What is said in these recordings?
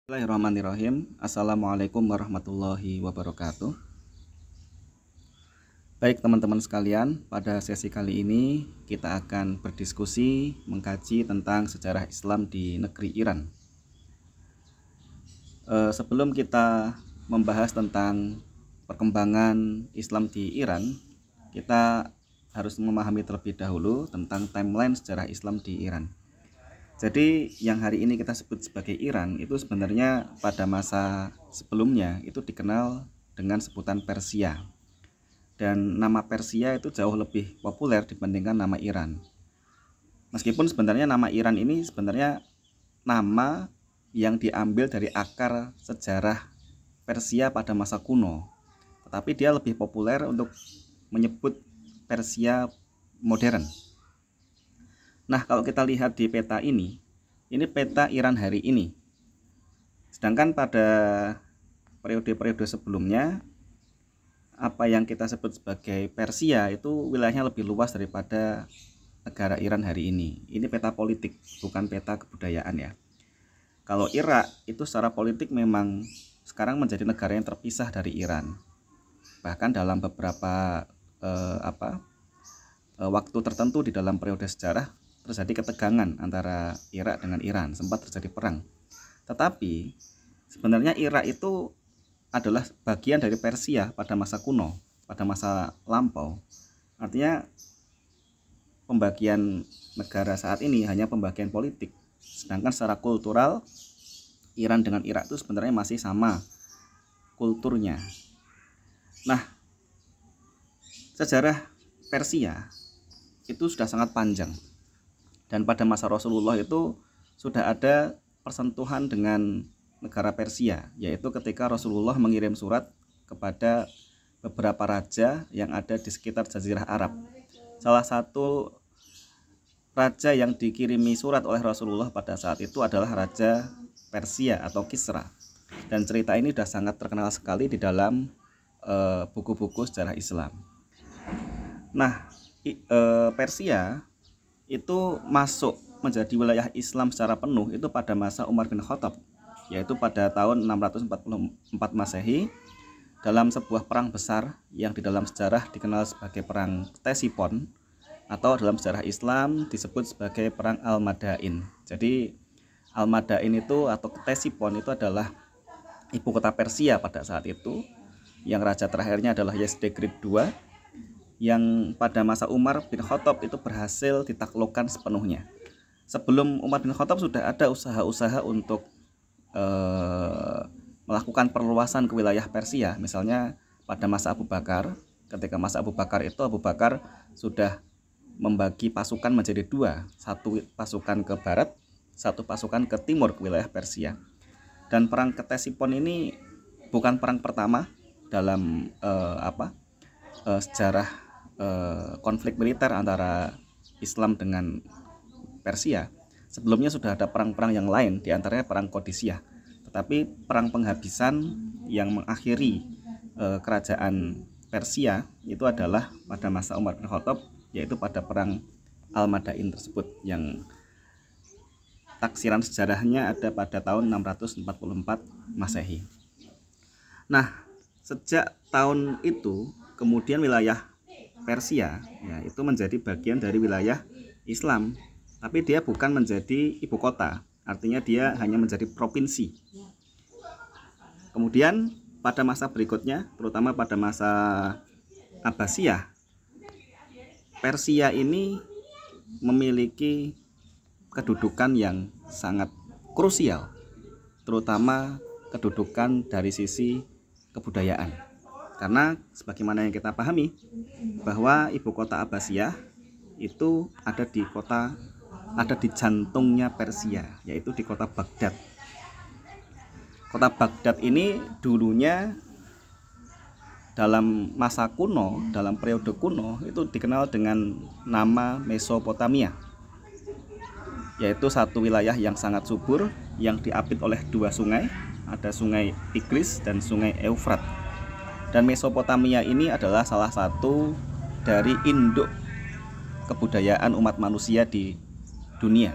Bismillahirrahmanirrahim. Assalamualaikum warahmatullahi wabarakatuh. Baik teman-teman sekalian, pada sesi kali ini kita akan berdiskusi mengkaji tentang sejarah Islam di negeri Iran. Sebelum kita membahas tentang perkembangan Islam di Iran, kita harus memahami terlebih dahulu tentang timeline sejarah Islam di Iran. Jadi yang hari ini kita sebut sebagai Iran itu sebenarnya pada masa sebelumnya itu dikenal dengan sebutan Persia. Dan nama Persia itu jauh lebih populer dibandingkan nama Iran. Meskipun sebenarnya nama Iran ini sebenarnya nama yang diambil dari akar sejarah Persia pada masa kuno. Tetapi dia lebih populer untuk menyebut Persia modern. Nah, kalau kita lihat di peta ini peta Iran hari ini. Sedangkan pada periode-periode sebelumnya, apa yang kita sebut sebagai Persia itu wilayahnya lebih luas daripada negara Iran hari ini. Ini peta politik, bukan peta kebudayaan ya. Kalau Irak itu secara politik memang sekarang menjadi negara yang terpisah dari Iran. Bahkan dalam beberapa waktu tertentu di dalam periode sejarah terjadi ketegangan antara Irak dengan Iran, sempat terjadi perang. Tetapi sebenarnya Irak itu adalah bagian dari Persia pada masa kuno, pada masa lampau. Artinya pembagian negara saat ini hanya pembagian politik. Sedangkan secara kultural Iran dengan Irak itu sebenarnya masih sama kulturnya. Nah, sejarah Persia itu sudah sangat panjang. Dan pada masa Rasulullah itu sudah ada persentuhan dengan negara Persia, yaitu ketika Rasulullah mengirim surat kepada beberapa raja yang ada di sekitar Jazirah Arab. Salah satu raja yang dikirimi surat oleh Rasulullah pada saat itu adalah Raja Persia atau Kisra. Dan cerita ini sudah sangat terkenal sekali di dalam buku-buku sejarah Islam. Nah, Persia itu masuk menjadi wilayah Islam secara penuh itu pada masa Umar bin Khattab, yaitu pada tahun 644 Masehi dalam sebuah perang besar yang di dalam sejarah dikenal sebagai perang Ctesiphon atau dalam sejarah Islam disebut sebagai perang Al-Madain. Jadi Al-Madain itu atau Ctesiphon itu adalah ibu kota Persia pada saat itu, yang raja terakhirnya adalah Yazdegerd II, yang pada masa Umar bin Khattab itu berhasil ditaklukkan sepenuhnya. Sebelum Umar bin Khattab sudah ada usaha-usaha untuk melakukan perluasan ke wilayah Persia. Misalnya pada masa Abu Bakar, ketika masa Abu Bakar itu Abu Bakar sudah membagi pasukan menjadi dua, satu pasukan ke barat, satu pasukan ke timur ke wilayah Persia. Dan perang Ctesiphon ini bukan perang pertama dalam sejarah konflik militer antara Islam dengan Persia. Sebelumnya sudah ada perang-perang yang lain, diantaranya perang Qadisiyah. Tetapi perang penghabisan yang mengakhiri kerajaan Persia itu adalah pada masa Umar bin Khattab, yaitu pada perang Al-Madain tersebut, yang taksiran sejarahnya ada pada tahun 644 Masehi. Nah, sejak tahun itu kemudian wilayah Persia ya, itu menjadi bagian dari wilayah Islam, tapi dia bukan menjadi ibu kota, artinya dia hanya menjadi provinsi. Kemudian pada masa berikutnya, terutama pada masa Abbasiyah, Persia ini memiliki kedudukan yang sangat krusial, terutama kedudukan dari sisi kebudayaan. Karena sebagaimana yang kita pahami bahwa ibu kota Abbasiyah itu ada di jantungnya Persia, yaitu di kota Baghdad. Kota Baghdad ini dulunya dalam masa kuno, dalam periode kuno itu dikenal dengan nama Mesopotamia, yaitu satu wilayah yang sangat subur yang diapit oleh dua sungai, ada sungai Tigris dan sungai Eufrat. Dan Mesopotamia ini adalah salah satu dari induk kebudayaan umat manusia di dunia.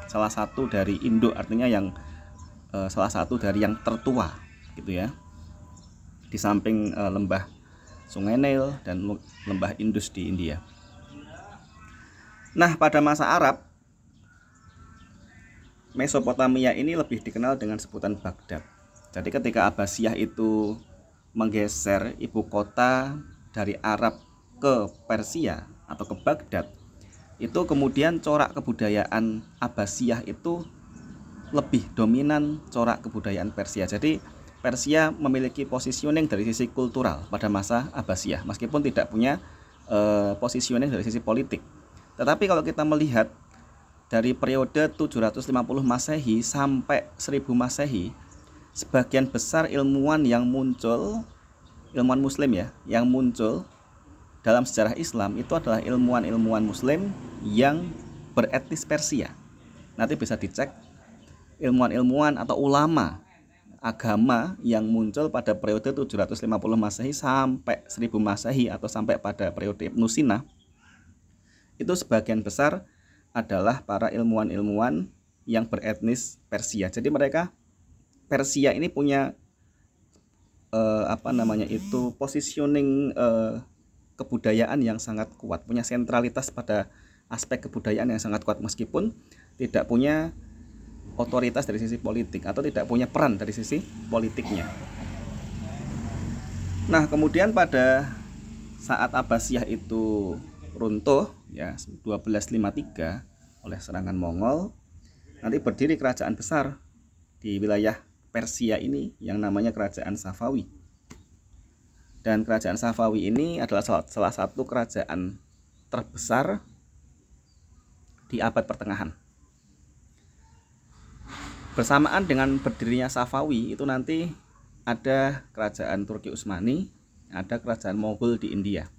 Salah satu dari induk artinya yang salah satu dari yang tertua gitu ya, di samping lembah Sungai Nil dan lembah Indus di India. Nah, pada masa Arab, Mesopotamia ini lebih dikenal dengan sebutan Baghdad. Jadi ketika Abbasiyah itu menggeser ibu kota dari Arab ke Persia atau ke Baghdad, itu kemudian corak kebudayaan Abbasiyah itu lebih dominan corak kebudayaan Persia. Jadi Persia memiliki positioning dari sisi kultural pada masa Abbasiyah, meskipun tidak punya positioning dari sisi politik. Tetapi kalau kita melihat dari periode 750 Masehi sampai 1000 Masehi, sebagian besar ilmuwan yang muncul, ilmuwan muslim ya, yang muncul dalam sejarah Islam itu adalah ilmuwan-ilmuwan muslim yang beretnis Persia. Nanti bisa dicek ilmuwan-ilmuwan atau ulama agama yang muncul pada periode 750 Masehi sampai 1000 Masehi atau sampai pada periode Ibnu Sina, itu sebagian besar adalah para ilmuwan-ilmuwan yang beretnis Persia. Jadi mereka Persia ini punya positioning kebudayaan yang sangat kuat, punya sentralitas pada aspek kebudayaan yang sangat kuat, meskipun tidak punya otoritas dari sisi politik atau tidak punya peran dari sisi politiknya. Nah, kemudian pada saat Abbasiyah itu runtuh ya 1253 oleh serangan Mongol, nanti berdiri kerajaan besar di wilayah Persia ini yang namanya Kerajaan Safawi. Dan Kerajaan Safawi ini adalah salah satu kerajaan terbesar di abad pertengahan. Bersamaan dengan berdirinya Safawi itu nanti ada kerajaan Turki Utsmani, ada kerajaan Monggol di India.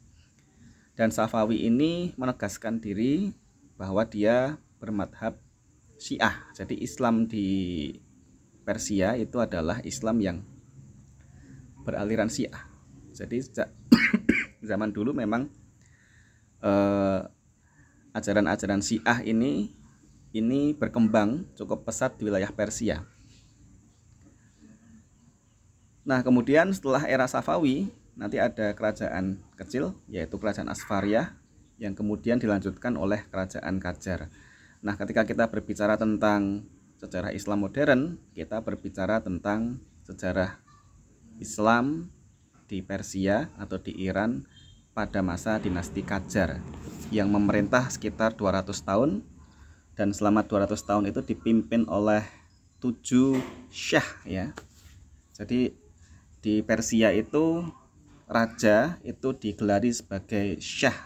Dan Safawi ini menegaskan diri bahwa dia bermadhab Syiah. Jadi Islam di Persia itu adalah Islam yang beraliran Syiah. Jadi zaman dulu memang ajaran-ajaran Syiah ini berkembang cukup pesat di wilayah Persia. Nah, kemudian setelah era Safawi nanti ada kerajaan kecil yaitu Kerajaan Asfariyah yang kemudian dilanjutkan oleh Kerajaan Qajar. Nah, ketika kita berbicara tentang sejarah Islam modern, kita berbicara tentang sejarah Islam di Persia atau di Iran pada masa dinasti Qajar yang memerintah sekitar 200 tahun. Dan selama 200 tahun itu dipimpin oleh 7 syah ya. Jadi di Persia itu raja itu digelari sebagai syah.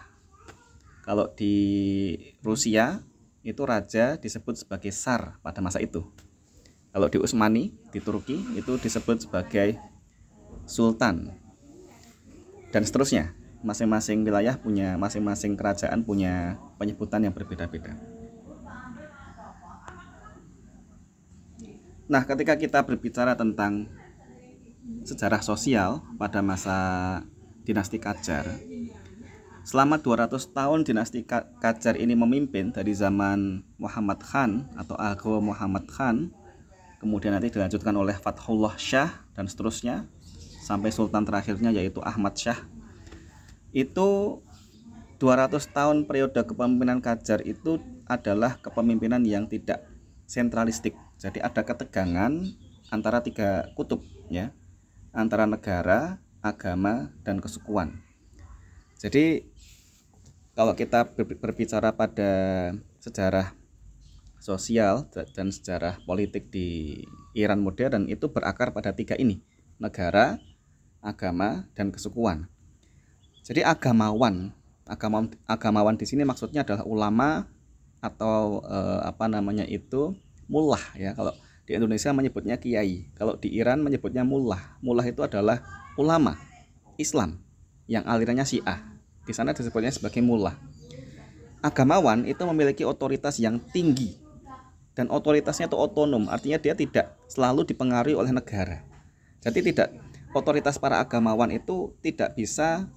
Kalau di Rusia itu raja disebut sebagai tsar pada masa itu. Kalau di Utsmani di Turki itu disebut sebagai sultan. Dan seterusnya. Masing-masing wilayah punya, masing-masing kerajaan punya penyebutan yang berbeda-beda. Nah, ketika kita berbicara tentang sejarah sosial pada masa dinasti Qajar, selama 200 tahun dinasti Qajar ini memimpin dari zaman Muhammad Khan atau Agho Muhammad Khan, kemudian nanti dilanjutkan oleh Fathullah Shah dan seterusnya sampai sultan terakhirnya yaitu Ahmad Shah. Itu 200 tahun periode kepemimpinan Qajar itu adalah kepemimpinan yang tidak sentralistik. Jadi ada ketegangan antara 3 kutub ya, antara negara, agama, dan kesukuan. Jadi kalau kita berbicara pada sejarah sosial dan sejarah politik di Iran modern itu berakar pada 3 ini, negara, agama, dan kesukuan. Jadi agamawan di sini maksudnya adalah ulama atau mullah ya. Kalau di Indonesia menyebutnya kiai, kalau di Iran menyebutnya mullah. Mullah itu adalah ulama Islam yang alirannya Syiah. Di sana disebutnya sebagai mullah. Agamawan itu memiliki otoritas yang tinggi dan otoritasnya itu otonom, artinya dia tidak selalu dipengaruhi oleh negara. Jadi otoritas para agamawan itu tidak bisa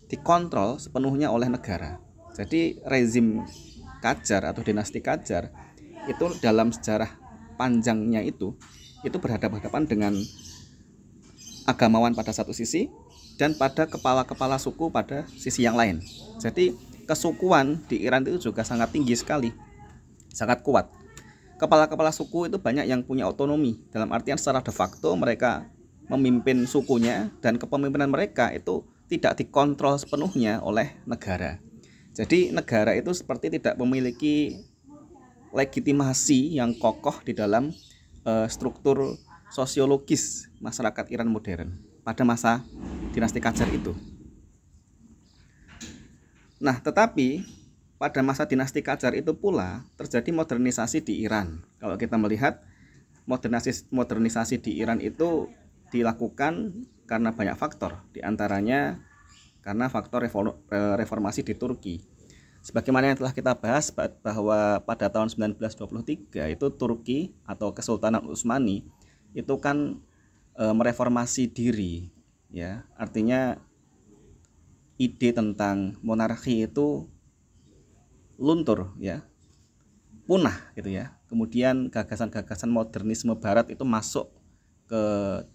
dikontrol sepenuhnya oleh negara. Jadi rezim Qajar atau dinasti Qajar itu dalam sejarah panjangnya itu itu berhadapan-hadapan dengan agamawan pada satu sisi dan pada kepala-kepala suku pada sisi yang lain. Jadi kesukuan di Iran itu juga sangat tinggi sekali, sangat kuat. Kepala-kepala suku itu banyak yang punya otonomi, dalam artian secara de facto mereka memimpin sukunya dan kepemimpinan mereka itu tidak dikontrol sepenuhnya oleh negara. Jadi negara itu seperti tidak memiliki legitimasi yang kokoh di dalam struktur sosiologis masyarakat Iran modern pada masa dinasti Qajar itu. Nah, tetapi pada masa dinasti Qajar itu pula terjadi modernisasi di Iran. Kalau kita melihat modernisasi di Iran itu dilakukan karena banyak faktor, diantaranya karena faktor reformasi di Turki. Sebagaimana yang telah kita bahas bahwa pada tahun 1923 itu Turki atau Kesultanan Utsmani itu kan mereformasi diri, ya. Artinya ide tentang monarki itu luntur, ya, punah gitu ya. Kemudian gagasan-gagasan modernisme barat itu masuk ke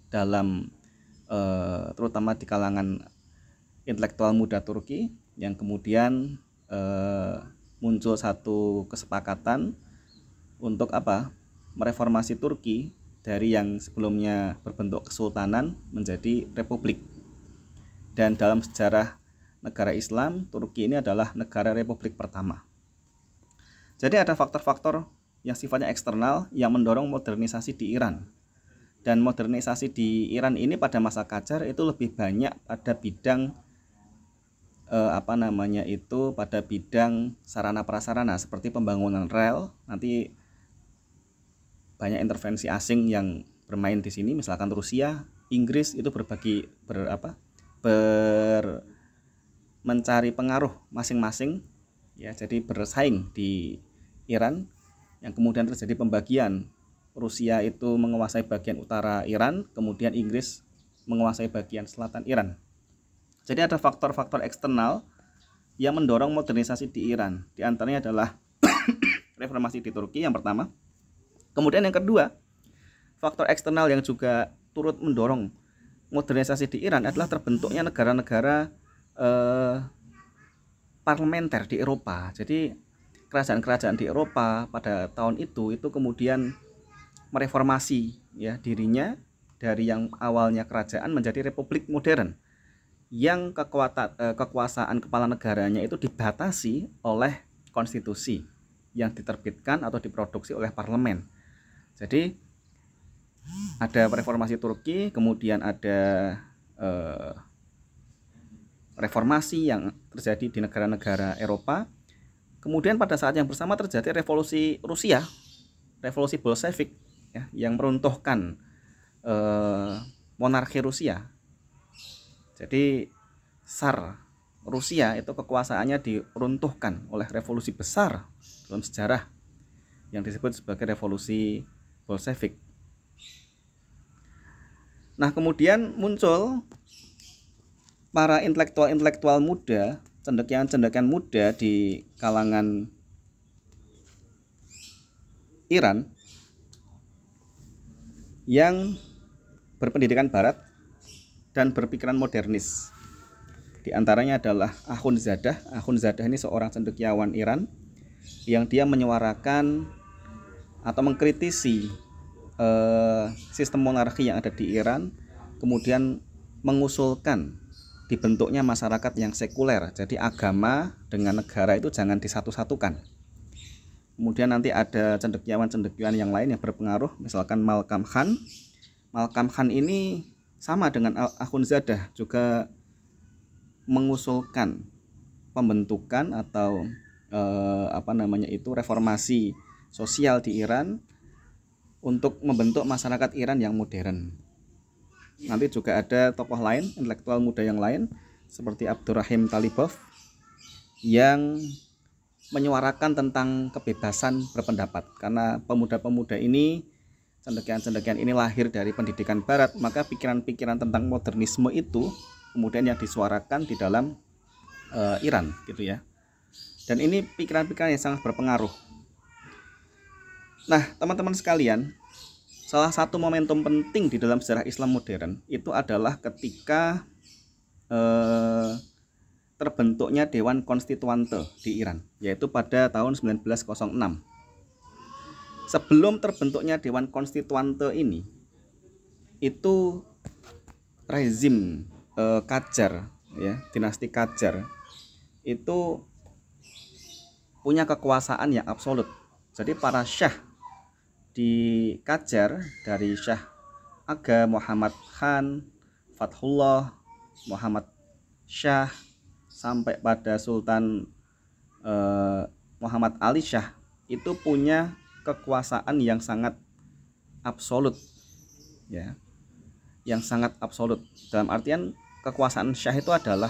dalam terutama di kalangan intelektual muda Turki, yang kemudian muncul satu kesepakatan untuk mereformasi Turki dari yang sebelumnya berbentuk kesultanan menjadi republik. Dan dalam sejarah negara Islam, Turki ini adalah negara republik pertama. Jadi ada faktor-faktor yang sifatnya eksternal yang mendorong modernisasi di Iran. Dan modernisasi di Iran ini pada masa Qajar itu lebih banyak pada bidang pada bidang sarana prasarana seperti pembangunan rel. Nanti banyak intervensi asing yang bermain di sini, misalkan Rusia, Inggris itu mencari pengaruh masing-masing, ya, jadi bersaing di Iran, yang kemudian terjadi pembagian. Rusia itu menguasai bagian utara Iran, kemudian Inggris menguasai bagian selatan Iran. Jadi ada faktor-faktor eksternal yang mendorong modernisasi di Iran. Di antaranya adalah reformasi di Turki yang pertama. Kemudian yang kedua, faktor eksternal yang juga turut mendorong modernisasi di Iran adalah terbentuknya negara-negara parlementer di Eropa. Jadi kerajaan-kerajaan di Eropa pada tahun itu kemudian mereformasi, ya, dirinya dari yang awalnya kerajaan menjadi republik modern, yang kekuasaan kepala negaranya itu dibatasi oleh konstitusi yang diterbitkan atau diproduksi oleh parlemen. Jadi ada reformasi Turki, kemudian ada reformasi yang terjadi di negara-negara Eropa. Kemudian pada saat yang bersama terjadi revolusi Rusia, revolusi Bolshevik, ya, yang meruntuhkan monarki Rusia. Jadi Tsar Rusia itu kekuasaannya diruntuhkan oleh revolusi besar dalam sejarah yang disebut sebagai revolusi Bolshevik. Nah, kemudian muncul para intelektual muda, cendekiawan-cendekiawan muda di kalangan Iran yang berpendidikan barat dan berpikiran modernis. Di antaranya adalah Akhundzadah. Akhundzadah ini seorang cendekiawan Iran yang dia menyuarakan atau mengkritisi sistem monarki yang ada di Iran, kemudian mengusulkan dibentuknya masyarakat yang sekuler. Jadi agama dengan negara itu jangan disatu-satukan. Kemudian nanti ada cendekiawan-cendekiawan yang lain yang berpengaruh, misalkan Malcolm Khan. Malcolm Khan ini sama dengan Akhundzadah, juga mengusulkan pembentukan atau reformasi sosial di Iran untuk membentuk masyarakat Iran yang modern. Nanti juga ada tokoh lain, intelektual muda yang lain seperti Abdurrahim Talibov yang menyuarakan tentang kebebasan berpendapat. Karena pemuda-pemuda ini, cendekiawan-cendekiawan ini lahir dari pendidikan barat, maka pikiran-pikiran tentang modernisme itu kemudian yang disuarakan di dalam Iran, gitu ya. Dan ini pikiran-pikiran yang sangat berpengaruh. Nah, teman-teman sekalian, salah satu momentum penting di dalam sejarah Islam modern itu adalah ketika terbentuknya Dewan Konstituante di Iran, yaitu pada tahun 1906. Sebelum terbentuknya Dewan Konstituante ini, itu rezim Qajar, ya, dinasti Qajar itu punya kekuasaan yang absolut. Jadi para syah di Qajar, dari Syah Aga, Muhammad Khan, Fathullah, Muhammad Syah, sampai pada Sultan Muhammad Ali Syah, itu punya kekuasaan yang sangat absolut, ya, yang sangat absolut. Dalam artian kekuasaan Syah itu adalah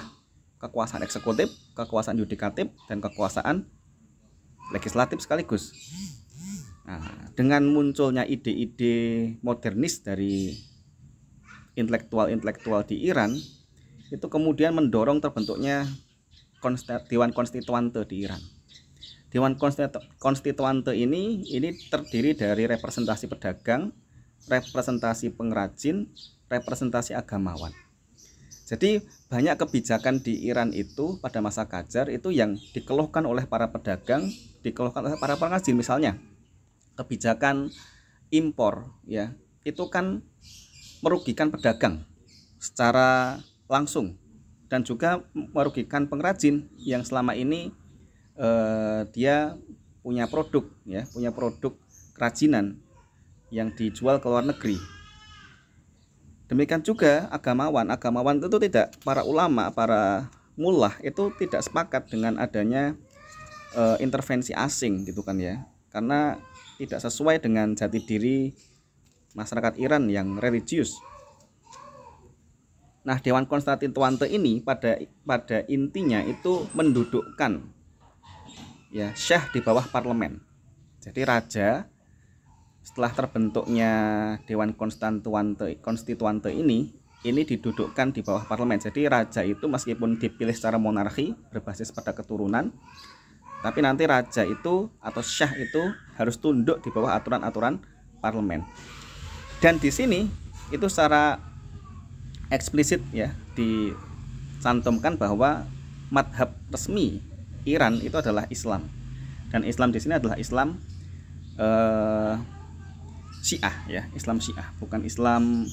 kekuasaan eksekutif, kekuasaan yudikatif, dan kekuasaan legislatif sekaligus. Nah, dengan munculnya ide-ide modernis dari intelektual-intelektual di Iran, itu kemudian mendorong terbentuknya Dewan Konstituante di Iran. Dewan Konstituante ini terdiri dari representasi pedagang, representasi pengrajin, representasi agamawan. Jadi banyak kebijakan di Iran itu pada masa Qajar itu yang dikeluhkan oleh para pedagang, dikeluhkan oleh para pengrajin. Misalnya kebijakan impor, ya, itu kan merugikan pedagang secara langsung dan juga merugikan pengrajin yang selama ini dia punya produk, ya, punya produk kerajinan yang dijual ke luar negeri. Demikian juga agamawan itu tidak, para ulama, para mullah itu tidak sepakat dengan adanya intervensi asing, gitu kan, ya, karena tidak sesuai dengan jati diri masyarakat Iran yang religius. Nah, Dewan Konstituante ini pada intinya itu mendudukkan, ya, syah di bawah parlemen. Jadi raja, setelah terbentuknya Dewan Konstituante ini didudukkan di bawah parlemen. Jadi raja itu meskipun dipilih secara monarki berbasis pada keturunan, tapi nanti raja itu atau syah itu harus tunduk di bawah aturan-aturan parlemen. Dan di sini itu secara eksplisit, ya, dicantumkan bahwa madhab resmi Iran itu adalah Islam. Dan Islam di sini adalah Islam Syiah, ya, Islam Syiah, bukan Islam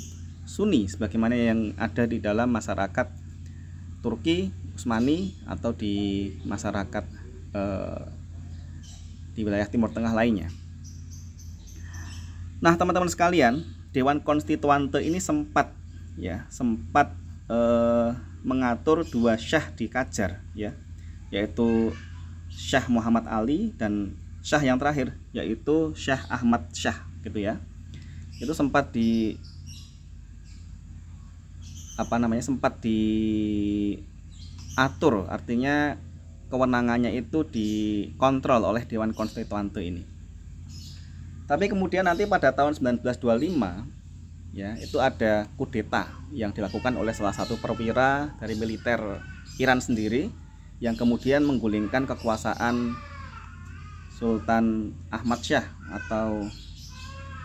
Sunni sebagaimana yang ada di dalam masyarakat Turki Utsmani atau di masyarakat di wilayah Timur Tengah lainnya. Nah, teman-teman sekalian, Dewan Konstituante ini sempat mengatur dua syah di Qajar, ya, yaitu Syah Muhammad Ali dan syah yang terakhir yaitu Syah Ahmad Syah, gitu ya. Itu sempat diatur, artinya kewenangannya itu dikontrol oleh Dewan Konstituante ini. Tapi kemudian nanti pada tahun 1925, ya, itu ada kudeta yang dilakukan oleh salah satu perwira dari militer Iran sendiri yang kemudian menggulingkan kekuasaan Sultan Ahmad Syah atau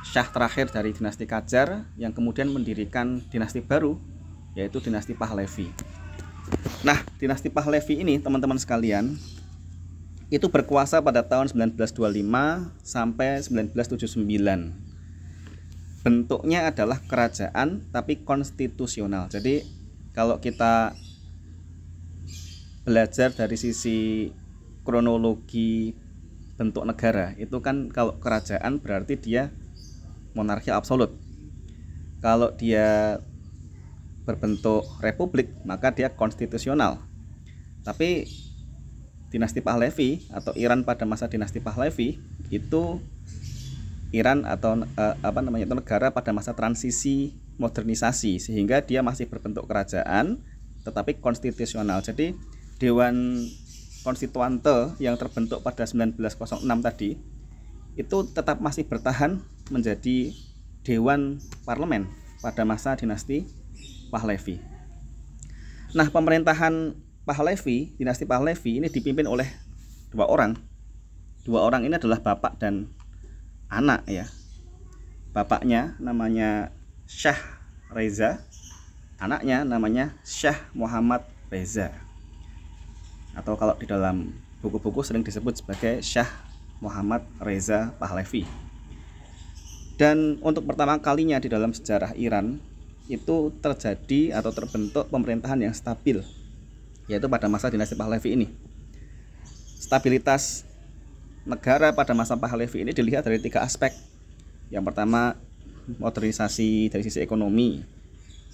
syah terakhir dari dinasti Qajar, yang kemudian mendirikan dinasti baru yaitu dinasti Pahlavi. Nah, dinasti Pahlavi ini, teman-teman sekalian, itu berkuasa pada tahun 1925 sampai 1979. Bentuknya adalah kerajaan tapi konstitusional. Jadi kalau kita belajar dari sisi kronologi bentuk negara, itu kan kalau kerajaan berarti dia monarki absolut. Kalau dia berbentuk republik, maka dia konstitusional. Tapi dinasti Pahlavi atau Iran pada masa dinasti Pahlavi itu Iran atau itu negara pada masa transisi modernisasi, sehingga dia masih berbentuk kerajaan tetapi konstitusional. Jadi Dewan Konstituante yang terbentuk pada 1906 tadi itu tetap masih bertahan menjadi dewan parlemen pada masa dinasti Pahlavi. Nah, pemerintahan Pahlavi, dinasti Pahlavi ini dipimpin oleh dua orang. Dua orang ini adalah bapak dan anak, ya. bapaknya namanya Syah Reza, anaknya namanya Syah Muhammad Reza, atau kalau di dalam buku-buku sering disebut sebagai Syah Muhammad Reza Pahlavi. Dan untuk pertama kalinya di dalam sejarah Iran itu terjadi atau terbentuk pemerintahan yang stabil, yaitu pada masa dinasti Pahlavi ini. Stabilitas negara pada masa Pahlavi ini dilihat dari 3 aspek. Yang pertama, modernisasi dari sisi ekonomi.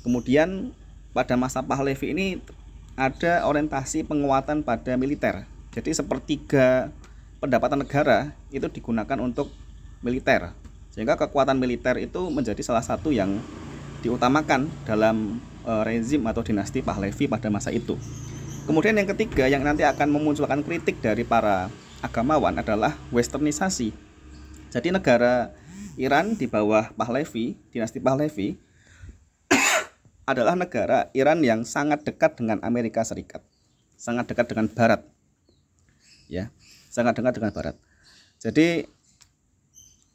Kemudian pada masa Pahlavi ini ada orientasi penguatan pada militer. Jadi sepertiga pendapatan negara itu digunakan untuk militer, sehingga kekuatan militer itu menjadi salah satu yang diutamakan dalam rezim atau dinasti Pahlavi pada masa itu. Kemudian yang ketiga yang nanti akan memunculkan kritik dari para agamawan adalah westernisasi. Jadi negara Iran di bawah Pahlavi, dinasti Pahlavi adalah negara Iran yang sangat dekat dengan Amerika Serikat, sangat dekat dengan Barat, ya, sangat dekat dengan Barat. Jadi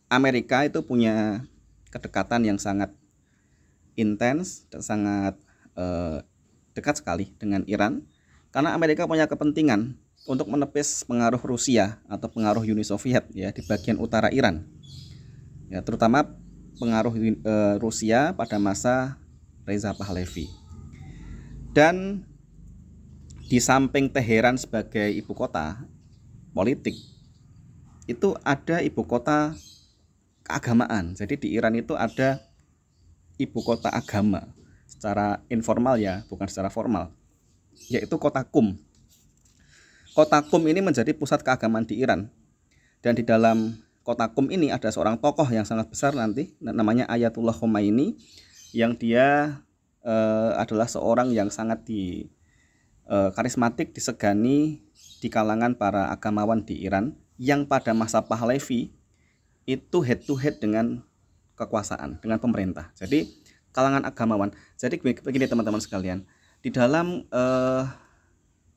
Amerika itu punya kedekatan yang sangat intens dan sangat dekat sekali dengan Iran, karena Amerika punya kepentingan untuk menepis pengaruh Rusia atau pengaruh Uni Soviet, ya, di bagian utara Iran, ya, terutama pengaruh Rusia pada masa Reza Pahlavi. Dan di samping Teheran sebagai ibu kota politik, itu ada ibu kota keagamaan. Jadi di Iran itu ada ibu kota agama secara informal, ya, bukan secara formal, yaitu kota Qum. Kota Qum ini menjadi pusat keagamaan di Iran. Dan di dalam kota Qum ini ada seorang tokoh yang sangat besar nanti, namanya Ayatullah Khomeini, yang dia adalah seorang yang sangat karismatik, disegani di kalangan para agamawan di Iran, yang pada masa Pahlavi itu head to head dengan kekuasaan, dengan pemerintah. Jadi kalangan agamawan. Jadi begini teman-teman sekalian, di dalam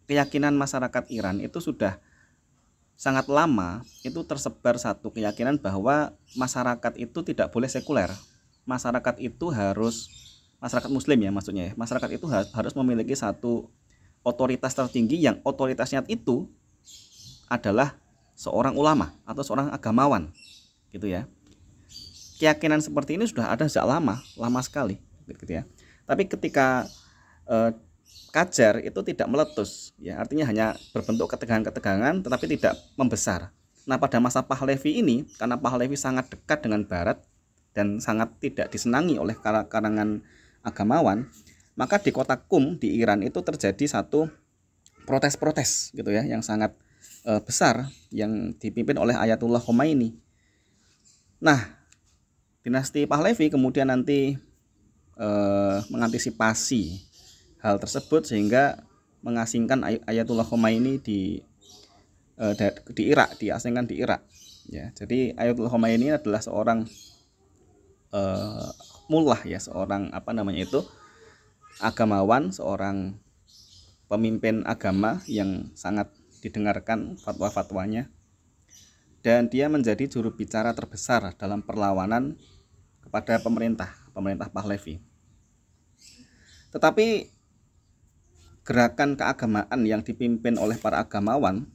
keyakinan masyarakat Iran itu sudah sangat lama itu tersebar satu keyakinan bahwa masyarakat itu tidak boleh sekuler. Masyarakat itu harus, masyarakat muslim, ya, maksudnya, ya, masyarakat itu harus memiliki satu otoritas tertinggi, yang otoritasnya itu adalah seorang ulama atau seorang agamawan, gitu ya. Keyakinan seperti ini sudah ada sejak lama sekali, gitu ya. Tapi ketika Qajar itu tidak meletus, ya, artinya hanya berbentuk ketegangan-ketegangan tetapi tidak membesar. Nah, pada masa Pahlavi ini, karena Pahlavi sangat dekat dengan Barat dan sangat tidak disenangi oleh kalangan agamawan, maka di kota Qum di Iran itu terjadi satu protes-protes, gitu ya, yang sangat besar yang dipimpin oleh Ayatullah Khomeini. Nah, dinasti Pahlavi kemudian nanti mengantisipasi hal tersebut sehingga mengasingkan Ayatullah Khomeini di Irak, diasingkan di Irak, ya. Jadi Ayatullah Khomeini adalah seorang mullah, ya, seorang agamawan, seorang pemimpin agama yang sangat didengarkan fatwa-fatwanya, dan dia menjadi juru bicara terbesar dalam perlawanan kepada pemerintah Pahlavi. Tetapi gerakan keagamaan yang dipimpin oleh para agamawan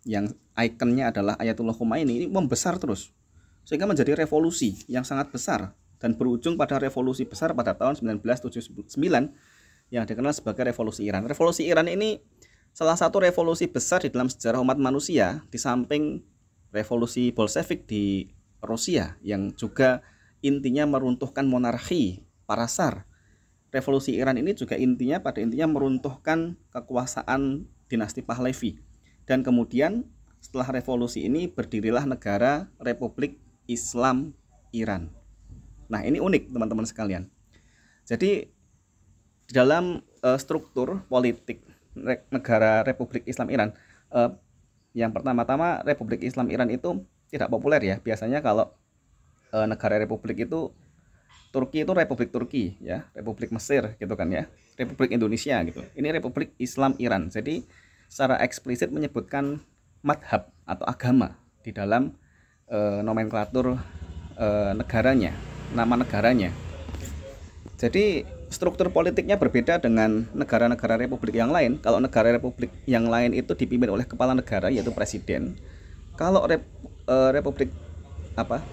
yang ikonnya adalah Ayatullah Khomeini ini membesar terus, sehingga menjadi revolusi yang sangat besar dan berujung pada revolusi besar pada tahun 1979 yang dikenal sebagai revolusi Iran. Revolusi Iran ini salah satu revolusi besar di dalam sejarah umat manusia, di samping revolusi Bolshevik di Rusia yang juga intinya meruntuhkan monarki para tsar. Revolusi Iran ini juga pada intinya meruntuhkan kekuasaan dinasti Pahlavi. Dan kemudian setelah revolusi ini berdirilah negara Republik Islam Iran. Nah, ini unik teman-teman sekalian. Jadi di dalam struktur politik negara Republik Islam Iran, yang pertama-tama Republik Islam Iran itu tidak populer, ya. Biasanya kalau negara republik itu Turki itu Republik Turki, ya, Republik Mesir, gitu kan, ya, Republik Indonesia, gitu. Ini Republik Islam Iran. Jadi secara eksplisit menyebutkan madhab atau agama di dalam nomenklatur negaranya, nama negaranya. Jadi struktur politiknya berbeda dengan negara-negara republik yang lain. Kalau negara republik yang lain itu dipimpin oleh kepala negara yaitu presiden. Kalau republik apa?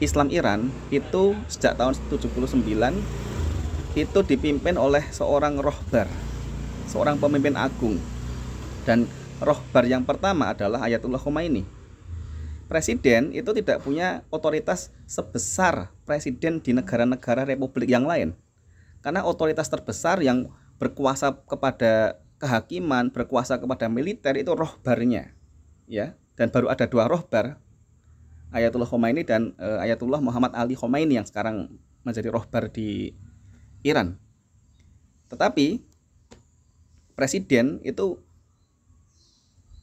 Islam Iran itu sejak tahun 79 itu dipimpin oleh seorang rohbar, seorang pemimpin agung. Dan rohbar yang pertama adalah Ayatullah Khomeini. Presiden itu tidak punya otoritas sebesar presiden di negara-negara republik yang lain. Karena otoritas terbesar yang berkuasa kepada kehakiman, berkuasa kepada militer itu rohbarnya. Ya, dan baru ada dua rohbar, Ayatullah Khomeini dan Ayatullah Muhammad Ali Khomeini yang sekarang menjadi rohbar di Iran. Tetapi presiden itu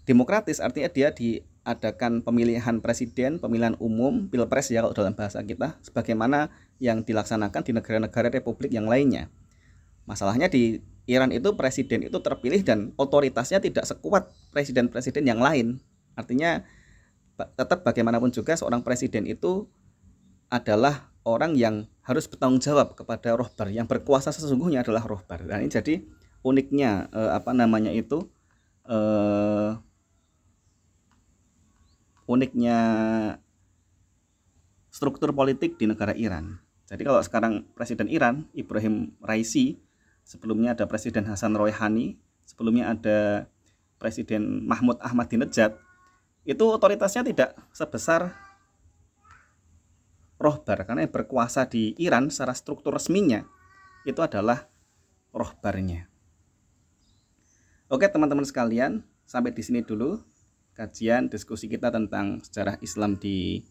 demokratis, artinya dia diadakan pemilihan presiden, pemilihan umum, pilpres ya kalau dalam bahasa kita, sebagaimana yang dilaksanakan di negara-negara republik yang lainnya. Masalahnya di Iran itu presiden itu terpilih dan otoritasnya tidak sekuat presiden-presiden yang lain. Artinya tetap bagaimanapun juga seorang presiden itu adalah orang yang harus bertanggung jawab kepada rohbar, yang berkuasa sesungguhnya adalah rohbar. Nah, ini jadi uniknya uniknya struktur politik di negara Iran. Jadi kalau sekarang presiden Iran Ibrahim Raisi, sebelumnya ada presiden Hasan Rouhani, sebelumnya ada presiden Mahmud Ahmadinejad, itu otoritasnya tidak sebesar rohbar, karena yang berkuasa di Iran secara struktur resminya itu adalah rohbarnya. Oke teman-teman sekalian, sampai di sini dulu kajian diskusi kita tentang sejarah Islam di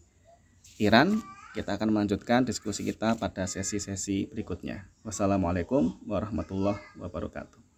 Iran. Kita akan melanjutkan diskusi kita pada sesi-sesi berikutnya. Wassalamualaikum warahmatullahi wabarakatuh.